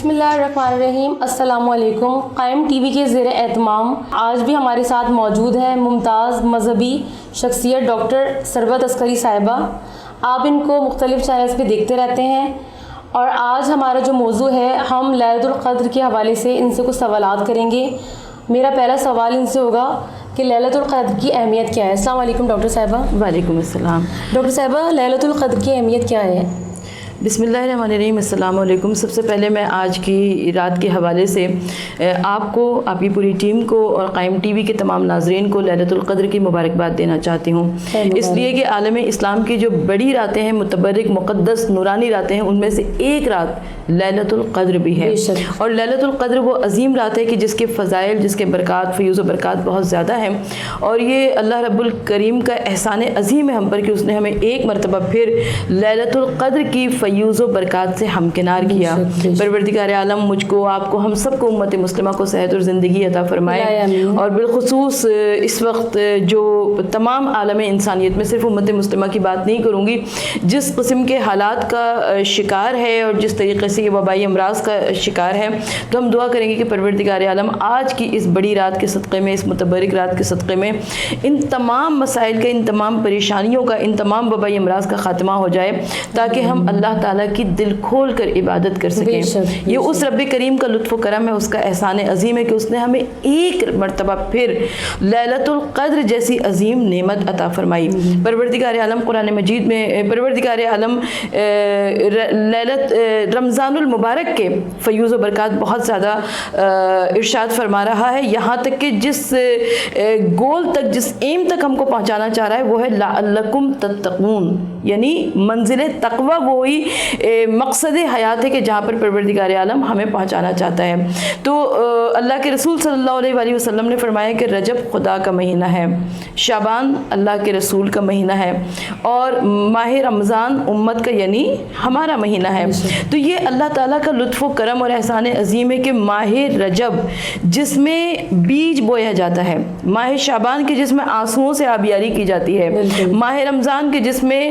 بسم اللہ الرحمن الرحیم. السلام علیکم. قائم ٹی وی کے زیر اہتمام آج بھی ہمارے ساتھ موجود ہیں ممتاز مذہبی شخصیت ڈاکٹر ثروت عسکری صاحبہ. آپ ان کو مختلف چینلز پہ دیکھتے رہتے ہیں اور آج ہمارا جو موضوع ہے ہم لیلۃ القدر کے حوالے سے ان سے کچھ سوالات کریں گے. میرا پہلا سوال ان سے ہوگا کہ لیلۃ القدر کی اہمیت کیا ہے. السلام علیکم ڈاکٹر صاحبہ. وعلیکم السلام. ڈاکٹر صاحبہ لیلۃ القدر کی اہمیت کیا ہے؟ بسم اللہ الرحمن الرحیم. السلام علیکم. سب سے پہلے میں آج کی رات کے حوالے سے آپ کو، آپ کی پوری ٹیم کو اور قائم ٹی وی کے تمام ناظرین کو لیلۃ القدر کی مبارکباد دینا چاہتی ہوں، اس لیے کہ عالم اسلام کی جو بڑی راتیں ہیں، متبرک مقدس نورانی راتیں ہیں، ان میں سے ایک رات لیلۃ القدر بھی ہے. اور لیلۃ القدر وہ عظیم رات ہے کہ جس کے فضائل، جس کے برکات، فیوز و برکات بہت زیادہ ہیں. اور یہ اللہ رب الکریم کا احسان عظیم ہے ہم پر کہ اس نے ہمیں ایک مرتبہ پھر لیلۃ القدر کی فیوز و برکات سے ہمکنار کیا. پروردگار عالم مجھ کو، آپ کو، ہم سب کو، امت مسلمہ کو صحت اور زندگی عطا فرمائے. اور بالخصوص اس وقت جو تمام عالم انسانیت میں، صرف امت مسلمہ کی بات نہیں کروں گی، جس قسم کے حالات کا شکار ہے اور جس طریقے سے یہ وبائی امراض کا شکار ہے، تو ہم دعا کریں گے کہ پروردگار عالم آج کی اس بڑی رات کے صدقے میں، اس متبرک رات کے صدقے میں ان تمام مسائل کا، ان تمام پریشانیوں کا، ان تمام وبائی امراض کا خاتمہ ہو جائے، تاکہ ہم اللہ تعالیٰ کی دل کھول کر عبادت کر سکیں. یہ اس رب کریم کا لطف و کرم ہے، اس کا احسان عظیم ہے کہ اس نے ہمیں ایک مرتبہ پھر لیلۃ القدر جیسی عظیم نعمت عطا فرمائی. پروردگار عالم قرآن مجید میں، پروردگار عالم رمضان المبارک کے فیوز و برکات بہت زیادہ ارشاد فرما رہا ہے، یہاں تک کہ جس گول تک، جس ایم تک ہم کو پہنچانا چاہ رہا ہے وہ ہے لعلکم تتقون، یعنی منزل تقوی وہی مقصد حیات ہے کہ جہاں پر پروردگار عالم ہمیں پہنچانا چاہتا ہے. تو اللہ کے رسول صلی اللہ علیہ وآلہ وسلم نے فرمایا کہ رجب خدا کا مہینہ ہے، شعبان اللہ کے رسول کا مہینہ ہے، اور ماہ رمضان امت کا یعنی ہمارا مہینہ ہے. تو یہ اللہ تعالیٰ کا لطف و کرم اور احسان عظیم ہے کہ ماہ رجب جس میں بیج بویا جاتا ہے، ماہ شعبان کے جس میں آنسوؤں سے آبیاری کی جاتی ہے، ماہ رمضان کے جس میں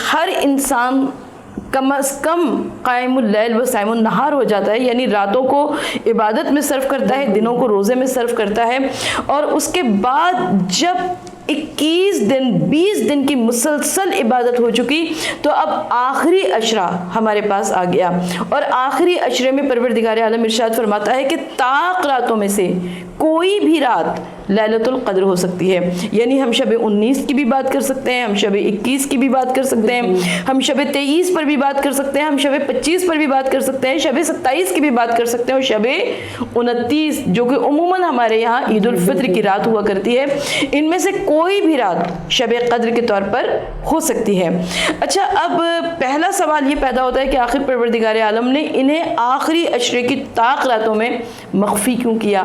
ہر انسان کم از کم قائم اللیل و صائم النہار ہو جاتا ہے، یعنی راتوں کو عبادت میں صرف کرتا ہے، دنوں کو روزے میں صرف کرتا ہے. اور اس کے بعد جب 21 دن 20 دن کی مسلسل عبادت ہو چکی تو اب آخری عشرہ ہمارے پاس آ گیا. اور آخری عشرے میں پروردگار عالم ارشاد فرماتا ہے کہ طاق راتوں میں سے کوئی بھی رات لیلۃ القدر ہو سکتی ہے. یعنی ہم شب 19 کی بھی بات کر سکتے ہیں، ہم شب 21 کی بھی بات کر سکتے ہیں، ہم شب 23 پر بھی بات کر سکتے ہیں، ہم شب 25 پر بھی بات کر سکتے ہیں، شب 27 کی بھی بات کر سکتے ہیں، اور شب 29 جو کہ عموماً ہمارے یہاں عید الفطر کی رات ہوا کرتی ہے، ان میں سے کوئی بھی رات شب قدر کے طور پر ہو سکتی ہے. اچھا، اب پہلا سوال یہ پیدا ہوتا ہے کہ آخر پروردگار عالم نے انہیں آخری عشرے کی طاق راتوں میں مخفی کیوں کیا؟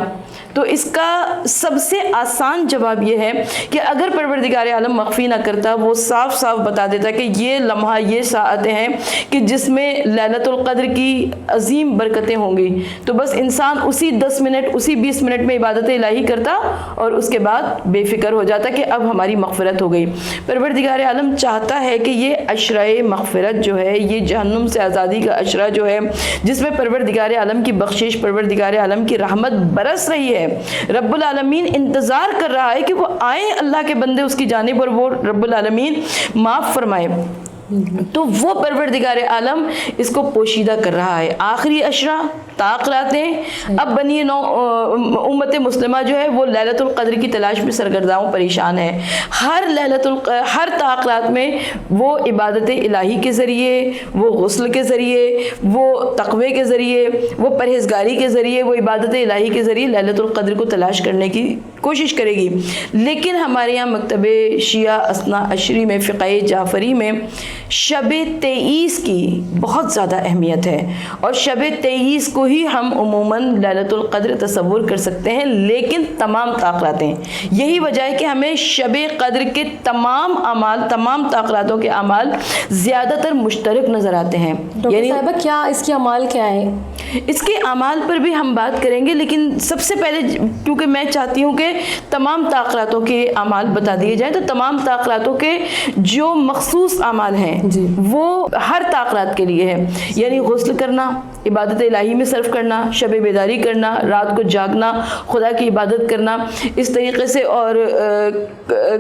تو اس کا سب سے آسان جواب یہ ہے کہ اگر پروردگار عالم مخفی نہ کرتا، وہ صاف صاف بتا دیتا کہ یہ لمحہ، یہ ساعتیں ہیں کہ جس میں لیلۃ القدر کی عظیم برکتیں ہوں گی، تو بس انسان اسی 10 منٹ، اسی 20 منٹ میں عبادت الہی کرتا اور اس کے بعد بے فکر ہو جاتا کہ اب ہماری مغفرت ہو گئی. پروردگار عالم چاہتا ہے کہ یہ عشرہ مغفرت جو ہے، یہ جہنم سے آزادی کا عشرہ جو ہے، جس میں پروردگار عالم کی بخشش، پروردگار عالم کی رحمت برس رہی ہے، رب العالمین انتظار کر رہا ہے کہ وہ آئیں اللہ کے بندے اس کی جانب اور وہ رب العالمین معاف فرمائے، تو وہ پروردگار عالم اس کو پوشیدہ کر رہا ہے. آخری عشرہ، طاق راتیں. اب بنی نو امت مسلمہ جو ہے وہ لیلۃ القدر کی تلاش میں سرگرداں پریشان ہے. ہر طاق رات میں وہ عبادت الہی کے ذریعے، وہ غسل کے ذریعے، وہ تقوی کے ذریعے، وہ پرہیزگاری کے ذریعے، وہ عبادت الہی کے ذریعے لیلۃ القدر کو تلاش کرنے کی کوشش کرے گی. لیکن ہمارے یہاں مکتب شیعہ اثنا عشری میں، فقہ جعفری میں شب 23 کی بہت زیادہ اہمیت ہے، اور شب 23 کو ہی ہم عموماً لیلۃ القدر تصور کر سکتے ہیں، لیکن تمام طاق راتیں. یہی وجہ ہے کہ ہمیں شب قدر کے تمام اعمال، تمام طاق راتوں کے اعمال زیادہ تر مشترک نظر آتے ہیں. ڈاکٹر صاحبہ کیا اس کے اعمال کیا ہیں؟ اس کے اعمال پر بھی ہم بات کریں گے، لیکن سب سے پہلے کیونکہ میں چاہتی ہوں کہ تمام تاخیراتوں کے اعمال بتا دیے جائیں، تو تمام تاخیراتوں کے جو مخصوص اعمال ہیں وہ ہر تاخیرات کے لیے ہے، یعنی غسل کرنا، عبادت الہی میں صرف کرنا، شب بیداری کرنا، رات کو جاگنا، خدا کی عبادت کرنا، اس طریقے سے، اور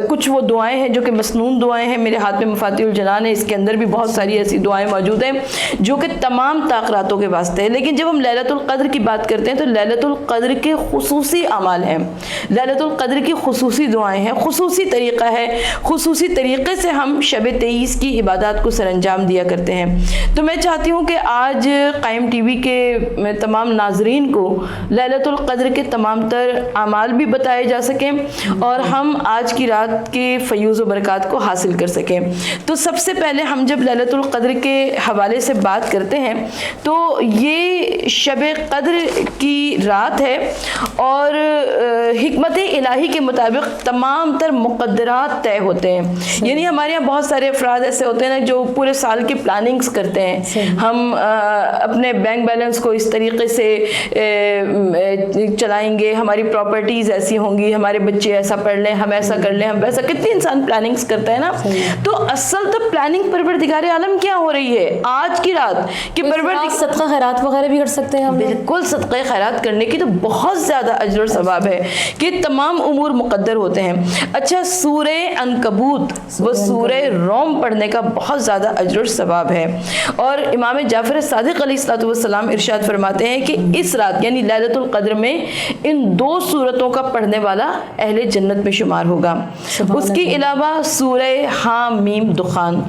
کچھ وہ دعائیں ہیں جو کہ مسنون دعائیں ہیں، میرے ہاتھ میں مفاتیح الجنان ہے، اس کے اندر بھی بہت ساری ایسی دعائیں موجود ہیں جو کہ تمام تاخیراتوں کے واسطے ہیں۔ لیکن جب ہم لیلۃ القدر کی بات کرتے ہیں تو لیلۃ القدر کے خصوصی اعمال ہیں، لیلۃ القدر کی خصوصی دعائیں ہیں، خصوصی طریقہ ہے، خصوصی طریقے سے ہم شب 23 کی عبادات کو سر انجام دیا کرتے ہیں۔ تو میں چاہتی ہوں کہ آج قائم ٹی وی کے تمام ناظرین کو لیلۃ القدر کے تمام تر اعمال بھی بتائے جا سکیں اور ہم آج کی رات کے فیوز و برکات کو حاصل کر سکیں۔ تو سب سے پہلے ہم جب لیلۃ القدر کے حوالے سے بات کرتے ہیں تو یہ شب قدر کی رات ہے، اور حکمت الہی کے مطابق تمام تر مقدرات طے ہوتے ہیں۔ یعنی ہمارے یہاں بہت سارے افراد ایسے ہوتے ہیں نا جو پورے سال کی پلاننگز کرتے ہیں، ہم اپنے بینک بیلنس کو اس طریقے سے چلائیں گے، ہماری پراپرٹیز ایسی ہوں گی، ہمارے بچے ایسا پڑھ لیں، ہم ایسا کر لیں، ہم ویسا، کتنی انسان پلاننگز کرتا ہے نا۔ تو اصل تو پلاننگ پروردگار عالم کیا ہو رہی ہے آج کی رات کہ پروردگار صدقہ خیرات وغیرہ بھی کر سکتے ہیں ہم۔ بالکل، صدقہ خیرات کرنے کی تو بہت زیادہ اجر و ثواب ہے کہ تمام امور مقدر ہوتے ہیں۔ اچھا، سورہ عنکبوت وہ سورہ روم پڑھنے کا بہت زیادہ اجر و ثواب ہے، اور امام جعفر صادق علیہ السلام ارشاد فرماتے ہیں کہ اس رات یعنی لیلۃ القدر میں ان 2 سورتوں کا پڑھنے والا اہل جنت میں شمار ہوگا۔ اس کے علاوہ سورہ حامیم دخان،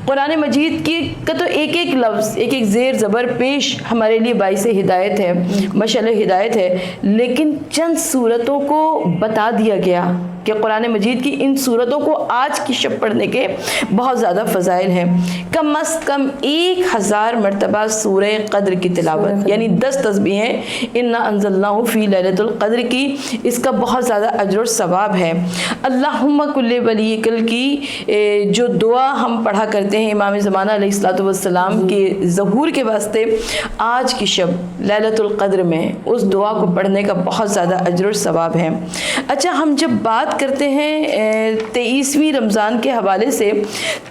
قرآن مجید کی کا تو ایک ایک لفظ، ایک ایک زیر زبر پیش ہمارے لیے باعث ہدایت ہے، مشعل ہدایت ہے، لیکن چند صورتوں کو بتا دیا گیا کہ قرآن مجید کی ان صورتوں کو آج کی شب پڑھنے کے بہت زیادہ فضائل ہیں۔ کم از کم 1000 مرتبہ سورہ قدر کی تلاوت، یعنی 10 تسبیحیں انا انزلناہ فی لیلۃ القدر کی، اس کا بہت زیادہ اجر و ثواب ہے۔ اللہم کل ولیکل کی جو دعا ہم پڑھا کرتے ہیں امام زمانہ علیہ السلام کے ظہور کے واسطے، آج کی شب لیلۃ القدر میں اس دعا کو پڑھنے کا بہت زیادہ اجر و ثواب ہے۔ اچھا، ہم جب بات کرتے ہیں 23ویں رمضان کے حوالے سے،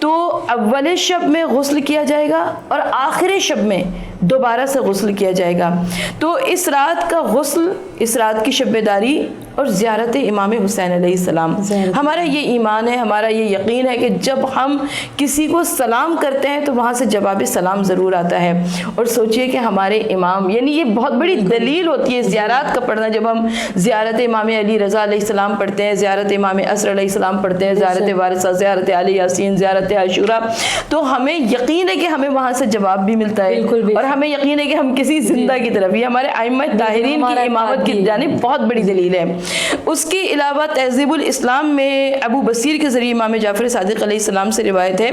تو اول شب میں غسل کیا جائے گا اور آخر شب میں دوبارہ سے غسل کیا جائے گا۔ تو اس رات کا غسل، اس رات کی شب بیداری اور زیارت امام حسین علیہ السلام، ہمارا یہ ایمان ہے، ہمارا یہ یقین ہے کہ جب ہم کسی کو سلام کرتے ہیں تو وہاں سے جواب سلام ضرور آتا ہے۔ اور سوچئے کہ ہمارے امام، یعنی یہ بہت بڑی دلیل ہوتی ہے زیارات کا پڑھنا، جب ہم زیارت امام علی رضا علیہ السلام پڑھتے ہیں، زیارت امام عصر علیہ السلام پڑھتے ہیں، زیارت وارثہ، زیارت علی یاسین، زیارت عاشورہ، تو ہمیں یقین ہے کہ ہمیں وہاں سے جواب بھی ملتا ہے، اور ہمیں یقین ہے کہ ہم کسی زندہ کی طرف، یہ ہمارے ائمہ طاہرین کی امامت کی جانب بہت بڑی دلیل ہے۔ اس کے علاوہ تہذیب الاسلام میں ابو بصیر کے ذریعے امام جعفر صادق علیہ السلام سے روایت ہے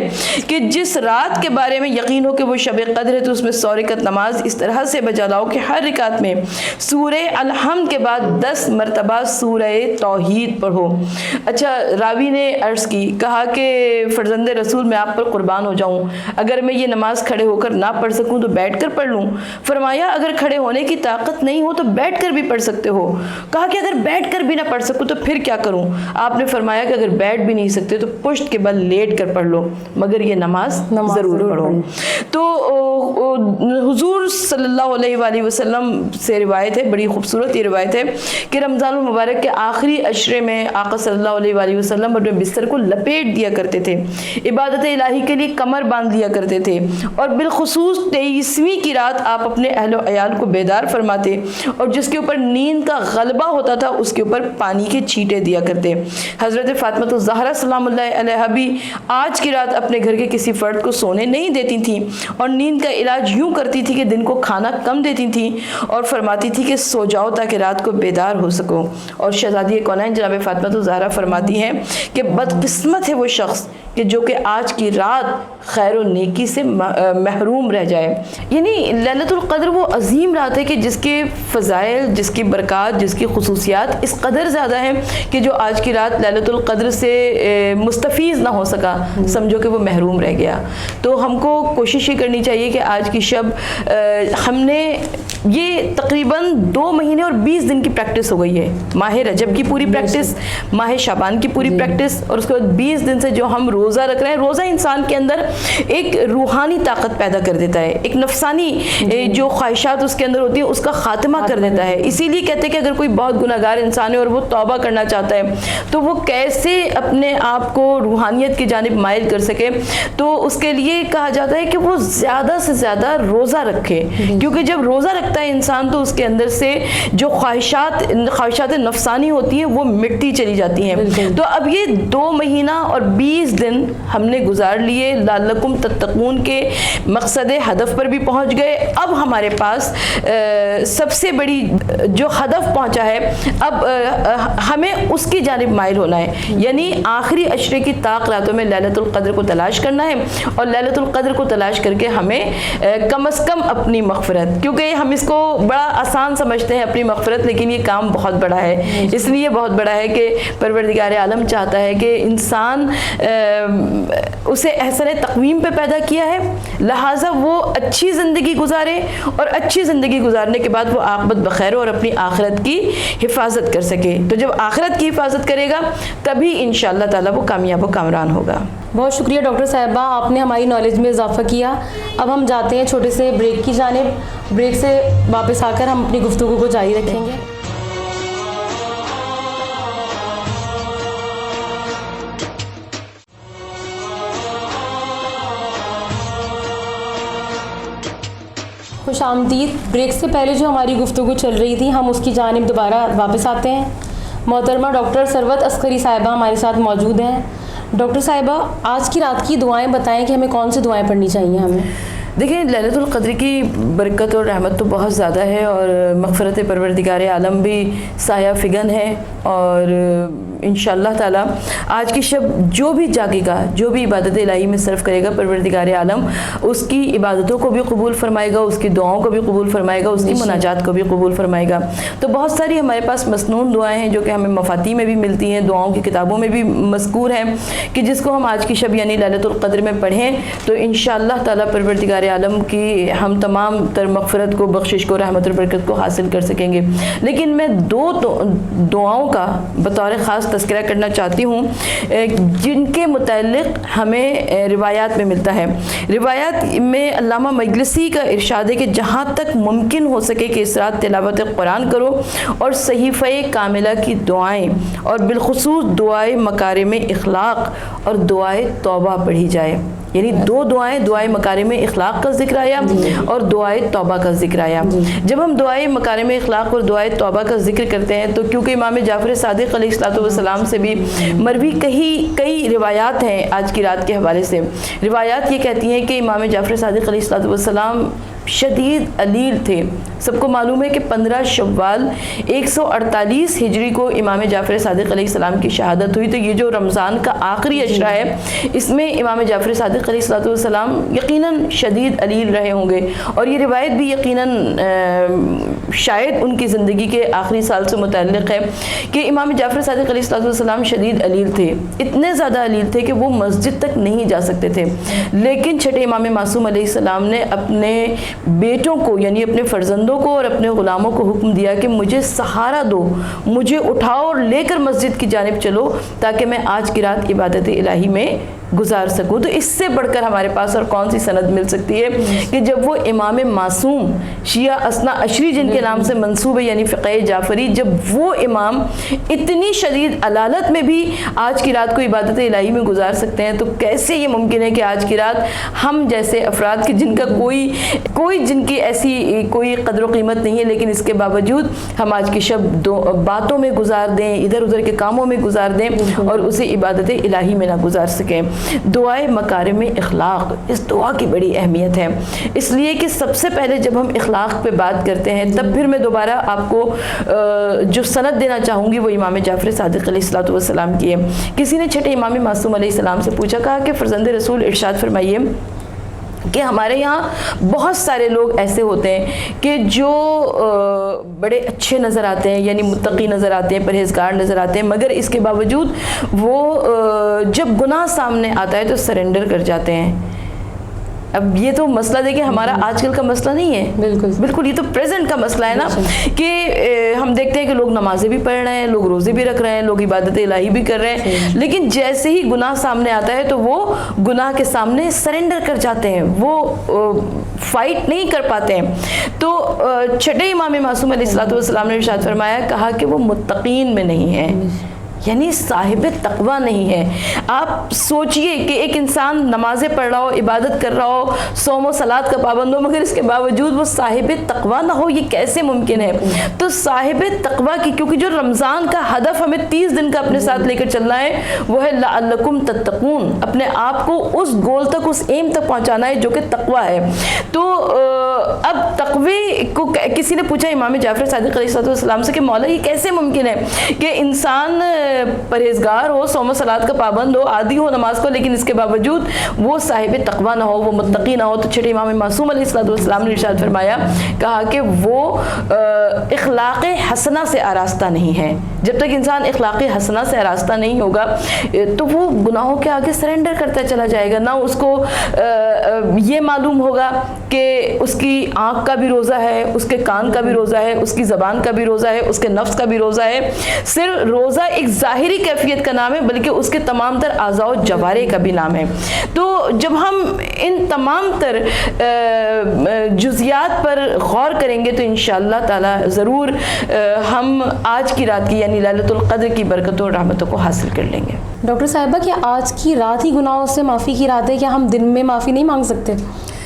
کہ جس رات کے بارے میں یقین ہو کہ وہ شب قدر ہے تو اس میں 100 رکعت نماز اس طرح سے بجا لاؤ کہ ہر رکعت میں سورہ الحمد کے بعد 10 مرتبہ سورہ توحید پڑھو۔ اچھا، راوی نے عرض کی، کہا کہ فرزند رسول میں آپ پر قربان ہو جاؤں، اگر میں یہ نماز کھڑے ہو کر نہ پڑھ سکوں تو بیٹھ کر پڑھ لوں؟ فرمایا اگر کھڑے ہونے کی طاقت نہیں ہو تو بیٹھ کر بھی پڑھ سکتے ہو۔ کہا کہ اگر بیٹھ کر بھی نہ پڑھ سکوں تو پھر کیا کروں؟ آپ نے فرمایا کہ اگر بیٹھ بھی نہیں سکتے تو پشت کے بل لیٹ کر پڑھ لو، مگر یہ نماز ضرور پڑھو۔ تو حضور صلی اللہ علیہ وآلہ وسلم سے روایت ہے، بڑی خوبصورت یہ روایت ہے کہ رمضان المبارک کے آخری عشرے میں آقا صلی اللہ علیہ وآلہ وسلم اپنے بستر کو لپیٹ دیا کرتے تھے، عبادت الہی کے لیے کمر باندھ لیا کرتے تھے، اور بالخصوص 23ویں کی رات آپ اپنے اہل و عیال کو بیدار فرماتے اور جس کے اوپر نیند کا غلبہ ہوتا تھا اس کے اوپر پانی کے چھینٹے دیا کرتے۔ حضرت فاطمہ الزہرا سلام اللہ علیہا بھی آج کی رات اپنے گھر کے کسی فرد کو سونے نہیں دیتی تھیں، اور نیند کا علاج یوں کرتی تھی کہ دن کو کھانا کم دیتی تھیں اور فرماتی تھی کہ سو جاؤ تاکہ رات کو بیدار ہو سکو۔ اور شہزادی کونین جناب فاطمہ الزہرا فرماتی ہیں کہ بدقسمت ہے وہ شخص کہ جو کہ آج کی رات خیر و نیکی سے محروم رہ جائے. یعنی لیلۃ القدر وہ عظیم رات ہے کہ جس کے فضائل، جس کی برکات، جس کی خصوصیات اس قدر زیادہ ہیں کہ جو آج کی رات لیلۃ القدر سے مستفیض نہ ہو سکا سمجھو کہ وہ محروم رہ گیا. تو ہم کو کوشش یہ کرنی چاہیے کہ آج کی شب ہم نے یہ تقریباً 2 مہینے اور 20 دن کی پریکٹس ہو گئی ہے. ماہ رجب کی پوری پریکٹس، ماہ شعبان کی پوری پریکٹس، اور اس کے بعد 20 دن سے جو ہم روزہ رکھ رہے ہیں. روزہ انسان کے اندر ایک روحانی طاقت پیدا کر دیتا ہے، ایک نفسانی جو خواہشات اس کے اندر ہوتی ہیں اس کا خاتمہ کر دیتا ہے. اسی لیے کہتے ہیں کہ اگر کوئی بہت گناہ گار انسان ہے اور وہ توبہ کرنا چاہتا ہے تو وہ کیسے اپنے آپ کو روحانیت کی جانب مائل کر سکے، تو اس کے لیے کہا جاتا ہے کہ وہ زیادہ سے زیادہ روزہ رکھے. کیونکہ جب روزہ رکھتا ہے انسان تو اس کے اندر سے جو خواہشات نفسانی ہوتی ہیں وہ مٹتی چلی جاتی ہیں. تو اب یہ 2 مہینہ اور 20 دن ہم نے گزار لیے، لعلکم تتقون کے مقصد ہدف پر بھی پہنچ گئے. اب ہمارے پاس سب سے بڑی جو ہدف پہنچا ہے، اب ہمیں اس کی جانب مائل ہونا ہے. یعنی آخری عشرے کی طاق راتوں میں لیلۃ القدر کو تلاش کرنا ہے، اور لیلۃ القدر کو تلاش کر کے ہمیں کم از کم اپنی مغفرت، کیونکہ ہم اس کو بڑا آسان سمجھتے ہیں اپنی مغفرت، لیکن یہ کام بہت بڑا ہے. اس لیے بہت بڑا ہے کہ پروردگار عالم چاہتا ہے کہ انسان اسے احسن تقویم پہ پیدا کیا ہے، لہٰذا وہ اچھی زندگی گزارے، اور اچھی زندگی گزارنے کے بعد وہ عاقبت بخیر اور اپنی آخرت کی حفاظت کر سکے. تو جب آخرت کی حفاظت کرے گا تبھی انشاءاللہ تعالیٰ وہ کامیاب و کامران ہوگا. بہت شکریہ ڈاکٹر صاحبہ، آپ نے ہماری نالج میں اضافہ کیا. اب ہم جاتے ہیں چھوٹے سے بریک کی جانب. بریک سے واپس آ کر ہم اپنی گفتگو کو جاری رکھیں گے. خوش آمدید. بریک سے پہلے جو ہماری گفتگو چل رہی تھی ہم اس کی جانب دوبارہ واپس آتے ہیں. محترمہ ڈاکٹر ثروت عسکری صاحبہ ہمارے ساتھ موجود ہیں. ڈاکٹر صاحبہ، آج کی رات کی دعائیں بتائیں کہ ہمیں کون سی دعائیں پڑھنی چاہیے ہمیں؟ دیکھیں، لیلۃ القدر کی برکت اور رحمت تو بہت زیادہ ہے، اور مغفرت پروردگار عالم بھی سایہ فگن ہے. اور انشاءاللہ تعالیٰ آج کی شب جو بھی جاگے گا، جو بھی عبادت الہی میں صرف کرے گا، پروردگار عالم اس کی عبادتوں کو بھی قبول فرمائے گا، اس کی دعاؤں کو بھی قبول فرمائے گا، اس کی مناجات کو بھی قبول فرمائے گا. تو بہت ساری ہمارے پاس مسنون دعائیں ہیں جو کہ ہمیں مفاتیح میں بھی ملتی ہیں، دعاؤں کی کتابوں میں بھی مذکور ہیں، کہ جس کو ہم آج کی شب یعنی لیلۃ القدر میں پڑھیں تو انشاءاللہ تعالیٰ پروردگار عالم کی ہم تمام تر مغفرت کو، بخشش کو، رحمت اور برکت کو حاصل کر سکیں گے. لیکن میں 2 دعاؤں کا بطور خاص تذکرہ کرنا چاہتی ہوں جن کے متعلق ہمیں روایات میں ملتا ہے. روایات میں علامہ مجلسی کا ارشاد ہے کہ جہاں تک ممکن ہو سکے کہ اس رات تلاوت قرآن کرو اور صحیفہ کاملہ کی دعائیں، اور بالخصوص دعائے مکارم اخلاق اور دعائے توبہ پڑھی جائے. یعنی 2 دعائیں، دعائے مکارم اخلاق کا ذکر آیا اور دعائے توبہ کا ذکر آیا. جب ہم دعائے مکارم اخلاق اور دعائے توبہ کا ذکر کرتے ہیں تو کیونکہ امام جعفر صادق علیہ السلام سے بھی مروی کئی روایات ہیں آج کی رات کے حوالے سے. روایات یہ کہتی ہیں کہ امام جعفر صادق علیہ السلام شدید علیل تھے. سب کو معلوم ہے کہ 15 شوال 148 ہجری کو امام جعفر صادق علیہ السلام کی شہادت ہوئی. تو یہ جو رمضان کا آخری عشرہ ہے اس میں امام جعفر صادق علیہ السلام یقیناً شدید علیل رہے ہوں گے، اور یہ روایت بھی یقیناً شاید ان کی زندگی کے آخری سال سے متعلق ہے کہ امام جعفر صادق علیہ السلام شدید علیل تھے. اتنے زیادہ علیل تھے کہ وہ مسجد تک نہیں جا سکتے تھے. لیکن چھٹے امام معصوم علیہ السلام نے اپنے بیٹوں کو یعنی اپنے فرزندوں کو اور اپنے غلاموں کو حکم دیا کہ مجھے سہارا دو، مجھے اٹھاؤ اور لے کر مسجد کی جانب چلو تاکہ میں آج کی رات عبادت الہی میں گزار سکوں. تو اس سے بڑھ کر ہمارے پاس اور کون سی سند مل سکتی ہے کہ جب وہ امام معصوم شیعہ اثنا عشری جن کے نام سے منسوب ہے یعنی فقہ جعفری، جب وہ امام اتنی شدید علالت میں بھی آج کی رات کو عبادت الہی میں گزار سکتے ہیں تو کیسے یہ ممکن ہے کہ آج کی رات ہم جیسے افراد کی جن کا کوئی جن کی ایسی کوئی قدر قدر و قیمت نہیں ہے، لیکن اس کے باوجود ہم آج کی شب باتوں میں گزار دیں، ادھر ادھر کے کاموں میں گزار دیں اور اسے عبادت الہی میں نہ گزار سکیں۔ دعائے مکارم اخلاق، اس دعا کی بڑی اہمیت ہے، اس لیے کہ سب سے پہلے جب ہم اخلاق پہ بات کرتے ہیں تب پھر میں دوبارہ آپ کو جو سند دینا چاہوں گی وہ امام جعفر صادق علیہ السلام کی ہے۔ کسی نے چھٹے امام معصوم علیہ السلام سے پوچھا، کہا کہ فرزند رسول ارشاد فرمائیے کہ ہمارے یہاں بہت سارے لوگ ایسے ہوتے ہیں کہ جو بڑے اچھے نظر آتے ہیں، یعنی متقی نظر آتے ہیں، پرہیزگار نظر آتے ہیں، مگر اس کے باوجود وہ جب گناہ سامنے آتا ہے تو سرنڈر کر جاتے ہیں۔ اب یہ تو مسئلہ دیکھیں ہمارا آج کل کا مسئلہ نہیں ہے، بالکل یہ تو پریزنٹ کا مسئلہ ہے نا، کہ ہم دیکھتے ہیں کہ لوگ نمازیں بھی پڑھ رہے ہیں، لوگ روزے بھی رکھ رہے ہیں، لوگ عبادت الہی بھی کر رہے ہیں، لیکن جیسے ہی گناہ سامنے آتا ہے تو وہ گناہ کے سامنے سرنڈر کر جاتے ہیں، وہ فائٹ نہیں کر پاتے ہیں۔ تو چھٹے امام معصوم علیہ السلام نے ارشاد فرمایا، کہا کہ وہ متقین میں نہیں ہے، یعنی صاحب تقوی نہیں ہے۔ آپ سوچئے کہ ایک انسان نمازیں پڑھ رہا ہو، عبادت کر رہا ہو، صوم و صلات کا پابند ہو، مگر اس کے باوجود وہ صاحب تقوی نہ ہو، یہ کیسے ممکن ہے؟ تو صاحب تقوی کی، کیونکہ جو رمضان کا ہدف ہمیں 30 دن کا اپنے ساتھ لے کر چلنا ہے وہ ہے لعلکم تتقون، اپنے آپ کو اس گول تک، اس ایم تک پہنچانا ہے جو کہ تقوی ہے۔ تو اب تقوی کو کسی نے پوچھا امام جعفر صادق علیہ السلام سے کہ مولا یہ کیسے ممکن ہے کہ انسان پرہیزگار ہو، صوم و صلات کا پابند ہو، عادی ہو نماز کو، لیکن اس کے باوجود وہ صاحب تقوی نہ ہو، وہ متقی نہ ہو؟ تو چھٹے امام معصوم علیہ السلام نے ارشاد فرمایا، کہا کہ وہ اخلاق حسنہ سے آراستہ نہیں ہے۔ جب تک انسان اخلاق حسنہ سے آراستہ نہیں ہوگا تو وہ گناہوں کے آگے سرنڈر کرتا چلا جائے گا، نہ اس کو یہ معلوم ہوگا کہ اس کی آنکھ کا بھی روزہ ہے، اس کے کان کا بھی روزہ ہے، اس کی زبان کا بھی روزہ ہے، اس کے نفس کا بھی روزہ ہے۔ صرف روزہ ایک ظاہری کیفیت کا نام ہے، بلکہ اس کے تمام تر اعضاء و جوارح کا بھی نام ہے۔ تو جب ہم ان تمام تر جزیات پر غور کریں گے تو انشاءاللہ تعالی ضرور ہم آج کی رات کی یعنی لیلۃ القدر کی برکتوں اور رحمتوں کو حاصل کر لیں گے۔ ڈاکٹر صاحبہ، کیا آج کی رات ہی گناہوں سے معافی کی رات ہے؟ کیا ہم دن میں معافی نہیں مانگ سکتے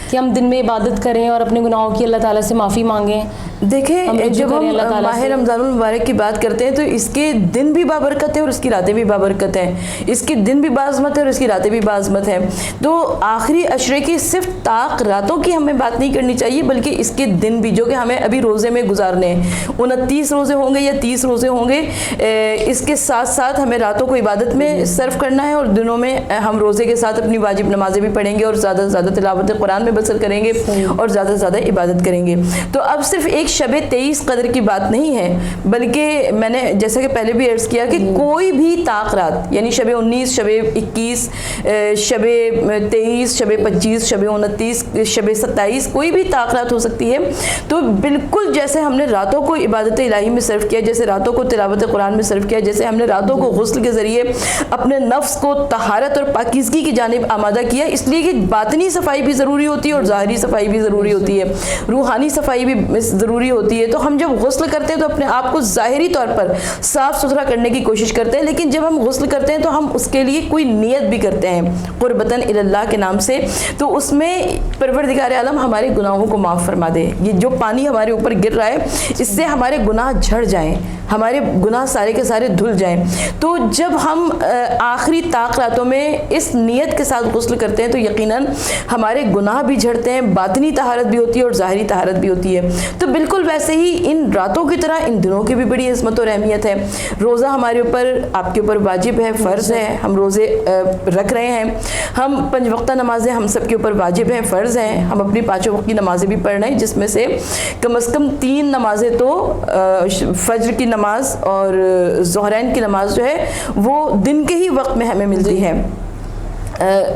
کہ ہم دن میں عبادت کریں اور اپنے گناہوں کی اللہ تعالیٰ سے معافی مانگیں؟ دیکھیں جب ہم ماہ رمضان المبارک کی بات کرتے ہیں تو اس کے دن بھی بابرکت ہیں اور اس کی راتیں بھی بابرکت ہیں، اس کے دن بھی بعظمت ہے اور اس کی راتیں بھی بعظمت ہیں۔ تو آخری عشرے کی صرف طاق راتوں کی ہمیں بات نہیں کرنی چاہیے، بلکہ اس کے دن بھی جو کہ ہمیں ابھی روزے میں گزارنے ہیں، 29 روزے ہوں گے یا 30 روزے ہوں گے، اس کے ساتھ ساتھ ہمیں راتوں کو عبادت میں صرف کرنا ہے اور دنوں میں ہم روزے کے ساتھ اپنی واجب نمازیں بھی پڑھیں گے اور زیادہ سے زیادہ تلاوت قرآن میں بسر کریں گے اور زیادہ سے زیادہ عبادت کریں گے۔ تو اب صرف ایک شب 23 قدر کی بات نہیں ہے، بلکہ میں نے جیسا کہ پہلے بھی عرض کیا کہ کوئی بھی طاق رات، یعنی شب 19، شب 21، شب 23، شب 25، شب 29، شب 27، کوئی بھی طاق رات ہو سکتی ہے۔ تو بالکل جیسے ہم نے راتوں کو عبادت الہی میں صرف کیا، جیسے راتوں کو تلاوت قرآن میں صرف کیا، جیسے ہم نے راتوں کو غسل کے ذریعے اپنے نفس کو طہارت اور پاکیزگی کی جانب آمادہ کیا، اس لیے کہ باطنی صفائی بھی ضروری ہوتی ہے اور ظاہری صفائی بھی ضروری ہوتی ہے، روحانی صفائی بھی ضروری ہوتی ہے۔ تو ہم جب غسل کرتے ہیں تو اپنے آپ کو ظاہری طور پر صاف ستھرا کرنے کی کوشش کرتے ہیں، لیکن جب ہم غسل کرتے ہیں تو ہم اس کے لیے کوئی نیت بھی کرتے ہیں قربتاً اللہ کے نام سے، تو اس میں پروردگار عالم ہمارے گناہوں کو معاف فرما دے۔ یہ جو پانی ہمارے اوپر گر رہا ہے اس سے ہمارے گناہ جھڑ جائیں، ہمارے گناہ سارے کے سارے دھل جائیں۔ تو جب ہم آخری طاق راتوں میں اس نیت کے ساتھ غسل کرتے ہیں تو یقیناً ہمارے گناہ بھی جھڑتے ہیں، باطنی طہارت بھی ہوتی ہے اور ظاہری طہارت بھی ہوتی ہے۔ تو بالکل ویسے ہی ان راتوں کی طرح ان دنوں کی بھی بڑی عظمت اور اہمیت ہے۔ روزہ ہمارے اوپر، آپ کے اوپر واجب ہے، فرض ہے، ہم روزے رکھ رہے ہیں، ہم 5 وقتہ نمازیں ہم سب کے اوپر واجب ہیں، فرض ہیں، ہم اپنی 5 وقت کی نمازیں بھی پڑھ رہے ہیں، جس میں سے کم از کم 3 نمازیں تو فجر کی نماز اور ظہرین کی نماز جو ہے وہ دن کے ہی وقت میں ہمیں ملتی ہے،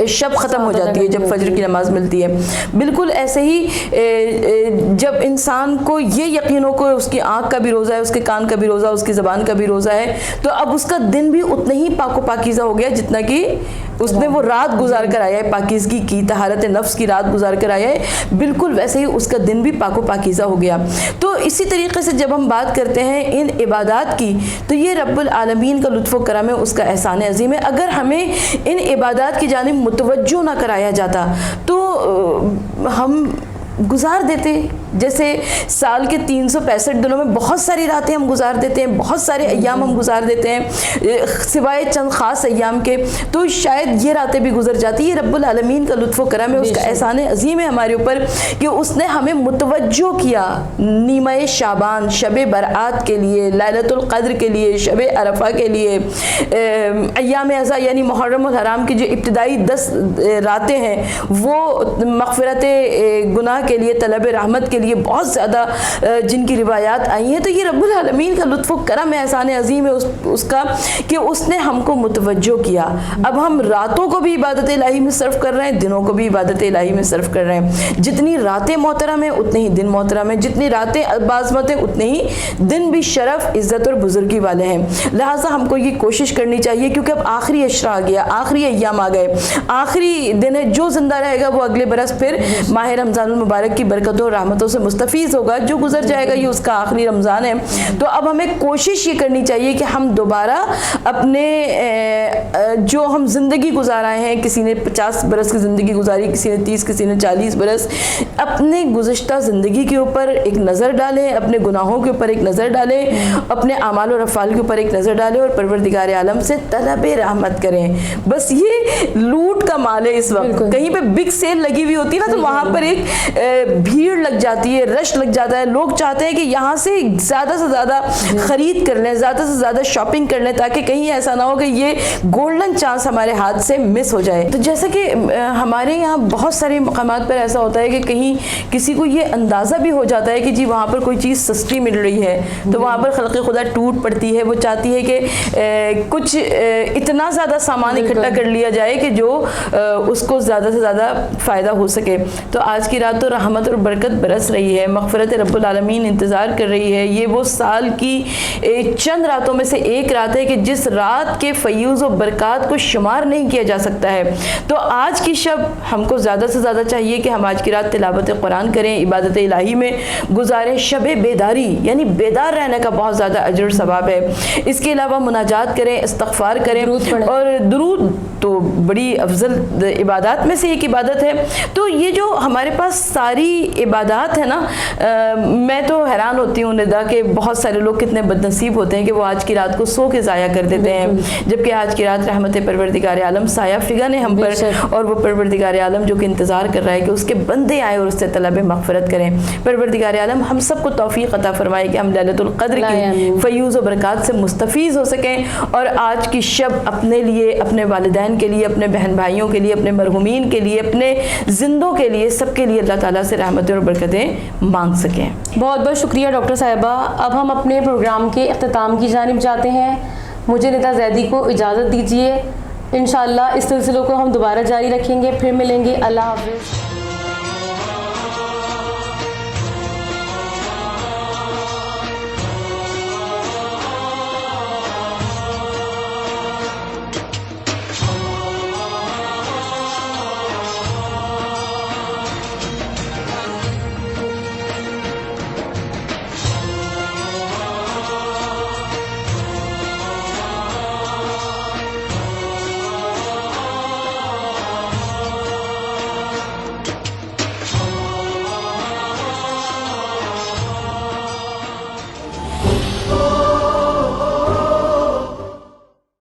شب ختم ہو جاتی ہے جب فجر کی نماز ملتی ہے۔ بالکل ایسے ہی جب انسان کو یہ یقین ہو کہ اس کی آنکھ کا بھی روزہ ہے، اس کے کان کا بھی روزہ، اس کی زبان کا بھی روزہ ہے، تو اب اس کا دن بھی اتنا ہی پاک و پاکیزہ ہو گیا جتنا کہ اس نے وہ رات گزار کر آیا ہے، پاکیزگی کی، طہارت نفس کی رات گزار کر آیا ہے، بالکل ویسے ہی اس کا دن بھی پاک و پاکیزہ ہو گیا۔ تو اسی طریقے سے جب ہم بات کرتے ہیں ان عبادات کی تو یہ رب العالمین کا لطف و کرم ہے، اس کا احسان عظیم ہے۔ اگر ہمیں ان عبادات کی جانب متوجہ نہ کرایا جاتا تو ہم گزار دیتے جیسے سال کے 365 دنوں میں بہت ساری راتیں ہم گزار دیتے ہیں, بہت سارے ایام ہم گزار دیتے ہیں سوائے چند خاص ایام کے, تو شاید یہ راتیں بھی گزر جاتی. یہ رب العالمین کا لطف و کرم ہے, اس کا احسان عظیم ہے ہمارے اوپر کہ اس نے ہمیں متوجہ کیا نیمہ شعبان, شب برات کے لیے, لیلۃ القدر کے لیے, شب عرفہ کے لیے, ایام اعضاء یعنی محرم الحرام کی جو ابتدائی 10 راتیں ہیں وہ مغفرت گناہ کے لیے, طلب رحمت کے لیے بہت زیادہ جن کی روایات آئی ہیں. تو یہ رب العالمین کا لطف و کرم ہے, احسان عظیم ہے اس کا کہ اس نے ہم کو متوجہ کیا. اب ہم راتوں کو بھی عبادت الہی میں صرف کر رہے ہیں, دنوں کو بھی عبادت الہی میں صرف کر رہے ہیں. جتنی راتیں محترم ہیں اتنے ہی دن محترم ہیں, جتنی راتیں بعظمت ہیں اتنے ہی دن بھی شرف, عزت اور بزرگی والے ہیں. لہٰذا ہم کو یہ کوشش کرنی چاہیے کیونکہ اب آخری عشرہ آ گیا, آخری ایام آ گئے, آخری دن ہے. جو زندہ رہے گا وہ اگلے برس پھر ماہ رمضان المبارک کی برکتوں اور رحمتوں سے مستفیض ہوگا. جو گزر جائے گا یہ اس کا آخری رمضان ہے. تو اب ہمیں کوشش یہ کرنی چاہیے کہ ہم دوبارہ اپنے جو ہم زندگی گزارائے ہیں, کسی نے 50 برس کی زندگی گزاری, کسی نے 30, کسی نے 40 برس, اپنے گزشتہ زندگی کے اوپر ایک نظر ڈالیں, اپنے گناہوں کے اوپر ایک نظر ڈالیں, اپنے اعمال اور افعال کے اوپر ایک نظر ڈالیں اور پروردگار عالم سے طلب رحمت کریں. بس یہ لوٹ کا مال ہے اس وقت. کہیں پہ بگ سیل لگی ہوئی ہوتی ہے نا, تو وہاں پر ایک بھیڑ لگ جاتی ہے, رش لگ جاتا ہے. لوگ چاہتے ہیں کہ یہاں سے زیادہ سے زیادہ خرید کر لیں, زیادہ سے زیادہ شاپنگ کر لیں, تاکہ کہیں ایسا نہ ہو کہ یہ گولڈن چانس ہمارے ہاتھ سے مس ہو جائے. تو جیسا کہ ہمارے یہاں بہت سارے مقامات پر ایسا ہوتا ہے کہ کہیں کسی کو یہ اندازہ بھی ہو جاتا ہے کہ جی وہاں پر کوئی چیز سستی مل رہی ہے, تو وہاں پر خلق خدا ٹوٹ پڑتی ہے. وہ چاہتی ہے کہ کچھ اتنا زیادہ سامان اکٹھا کر لیا جائے کہ جو اس کو زیادہ سے زیادہ فائدہ ہو سکے. تو آج کی رات تو رحمت اور برکت برس رہی ہے, مغفرت رب العالمین انتظار کر رہی ہے. یہ وہ سال کی چند راتوں میں سے ایک رات ہے کہ جس رات کے فیوز و برکات کو شمار نہیں کیا جا سکتا ہے. تو آج کی شب ہم کو زیادہ سے زیادہ چاہیے کہ ہم آج کی رات تلاوت قرآن کریں, عبادت الہی میں گزاریں. شب بیداری یعنی بیدار رہنے کا بہت زیادہ اجر و ثواب ہے. اس کے علاوہ مناجات کریں, استغفار کریں, اور درود تو بڑی افضل عبادات میں سے ایک عبادت ہے. تو یہ جو ہمارے پاس ساری عبادات ہے نا, میں تو حیران ہوتی ہوں ندا کہ بہت سارے لوگ کتنے بد نصیب ہوتے ہیں کہ وہ آج کی رات کو سو کے ضائع کر دیتے ہیں, جبکہ آج کی رات رحمت پروردگار عالم سایہ فگن ہے ہم پر, اور وہ پروردگار عالم جو کہ انتظار کر رہا ہے کہ اس کے بندے آئے اور اس سے طلب مغفرت کریں. پروردگار عالم ہم سب کو توفیق عطا فرمائے کہ ہم لیلۃ القدر کی فیوز و برکات سے مستفیض ہو سکیں, اور آج کی شب اپنے لیے, اپنے والدین کے لیے, اپنے بہن بھائیوں کے لیے, اپنے مرحومین کے لیے, اپنے زندوں کے لیے, سب کے لیے اللہ تعالیٰ سے رحمتیں اور برکتیں مانگ سکیں. بہت بہت شکریہ ڈاکٹر صاحبہ. اب ہم اپنے پروگرام کے اختتام کی جانب جاتے ہیں. مجھے ندا زیدی کو اجازت دیجیے. انشاءاللہ اس سلسلے کو ہم دوبارہ جاری رکھیں گے, پھر ملیں گے. اللہ حافظ.